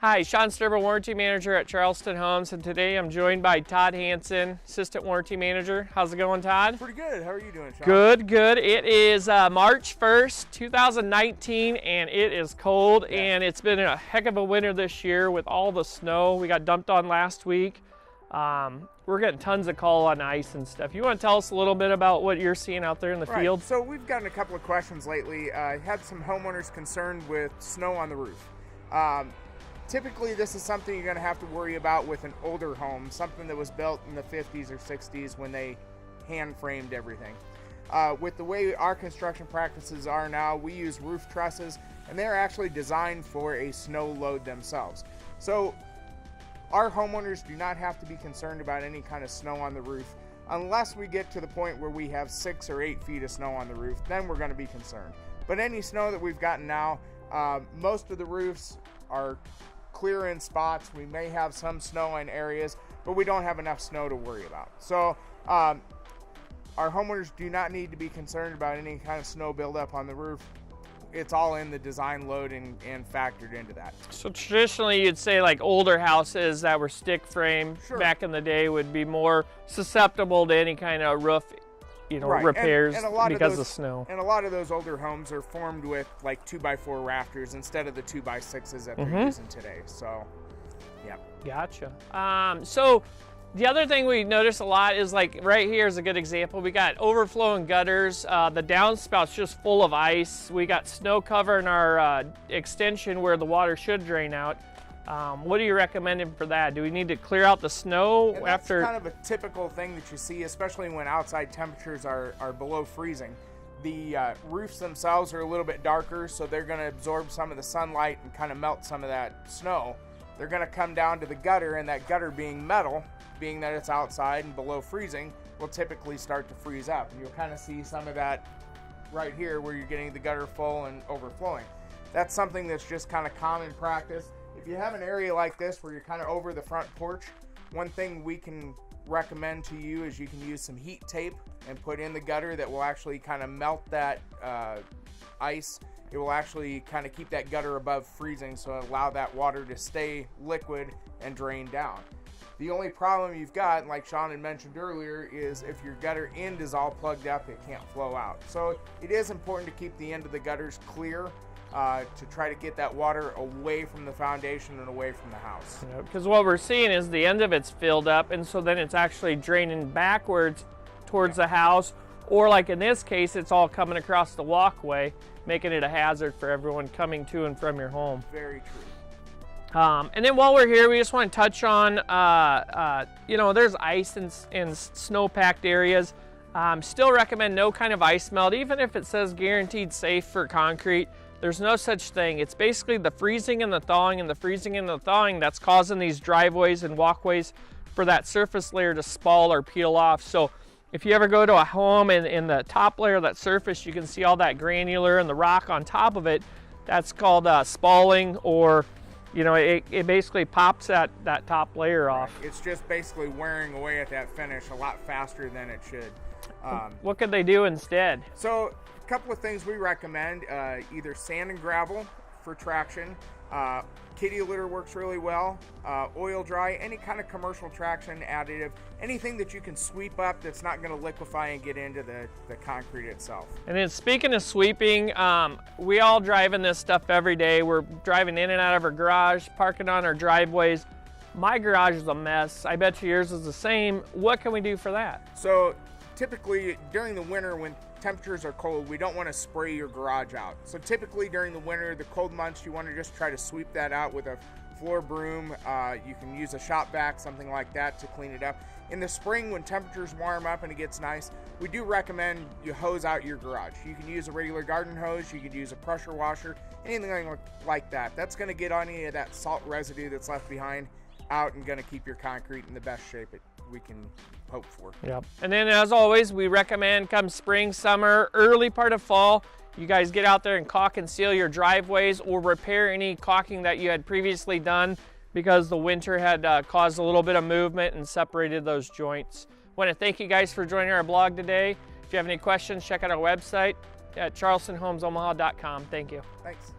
Hi, Sean Stodola, Warranty Manager at Charleston Homes, and today I'm joined by Todd Hansen, Assistant Warranty Manager. How's it going, Todd? Pretty good. How are you doing, Sean? Good, good. It is March 1st, 2019, and it is cold, and it's been a heck of a winter this year with all the snow we got dumped on last week. We're getting tons of call on ice and stuff. You want to tell us a little bit about what you're seeing out there in the field? So we've gotten a couple of questions lately. I had some homeowners concerned with snow on the roof. Typically, this is something you're going to have to worry about with an older home, something that was built in the 50s or 60s when they hand-framed everything. With the way our construction practices are now, we use roof trusses, and they're actually designed for a snow load themselves. So our homeowners do not have to be concerned about any kind of snow on the roof unless we get to the point where we have 6 or 8 feet of snow on the roof. Then we're going to be concerned. But any snow that we've gotten now, most of the roofs are clear in spots. We may have some snow in areas, but we don't have enough snow to worry about. So our homeowners do not need to be concerned about any kind of snow buildup on the roof. It's all in the design load and factored into that. So traditionally you'd say like older houses that were stick frame back in the day would be more susceptible to any kind of roof repairs because of snow. And a lot of those older homes are formed with like 2x4 rafters instead of the 2x6s that they're using today. So, yeah. Gotcha. So the other thing we notice a lot is like right here is a good example. We got overflowing gutters. The downspouts just full of ice. We got snow cover in our extension where the water should drain out. What are you recommending for that? Do we need to clear out the snow after? That's kind of a typical thing that you see, especially when outside temperatures are below freezing. The roofs themselves are a little bit darker, so they're going to absorb some of the sunlight and kind of melt some of that snow. They're going to come down to the gutter, and that gutter being metal, being that it's outside and below freezing, will typically start to freeze up. And you'll kind of see some of that right here where you're getting the gutter full and overflowing. That's something that's just kind of common practice. If you have an area like this where you're kind of over the front porch, one thing we can recommend to you is you can use some heat tape and put in the gutter that will actually kind of melt that ice. It will actually kind of keep that gutter above freezing, so allow that water to stay liquid and drain down. The only problem you've got, like Sean had mentioned earlier, is if your gutter end is all plugged up, it can't flow out. So it is important to keep the end of the gutters clear to try to get that water away from the foundation and away from the house. Because what we're seeing is the end of it's filled up, and so then it's actually draining backwards towards the house, or like in this case, it's all coming across the walkway, making it a hazard for everyone coming to and from your home. Very true. And then while we're here, we just want to touch on, there's ice in snow-packed areas. Still recommend no kind of ice melt, even if it says guaranteed safe for concrete. There's no such thing. It's basically the freezing and the thawing and the freezing and the thawing that's causing these driveways and walkways for that surface layer to spall or peel off. So if you ever go to a home and in the top layer of that surface, you can see all that granular and the rock on top of it. That's called spalling, or it basically pops that top layer off. It's just basically wearing away at that finish a lot faster than it should. What could they do instead? So a couple of things we recommend, either sand and gravel for traction. Kitty litter works really well. Oil dry, any kind of commercial traction additive, anything that you can sweep up that's not going to liquefy and get into the concrete itself. And then speaking of sweeping, we all drive in this stuff every day. We're driving in and out of our garage, parking on our driveways. My garage is a mess. I bet you yours is the same. What can we do for that? So typically during the winter when temperatures are cold, we don't want to spray your garage out. So typically during the winter, the cold months, you want to just try to sweep that out with a floor broom. You can use a shop vac, something like that, to clean it up. In the spring, when temperatures warm up and it gets nice, we do recommend you hose out your garage. You can use a regular garden hose, you could use a pressure washer, anything like that. That's going to get any of that salt residue that's left behind out and going to keep your concrete in the best shape we can hope for. Yep. And then as always, we recommend come spring, summer, early part of fall, you guys get out there and caulk and seal your driveways or repair any caulking that you had previously done because the winter had caused a little bit of movement and separated those joints. I want to thank you guys for joining our blog today. If you have any questions, check out our website at charlestonhomesomaha.com. Thank you. Thanks.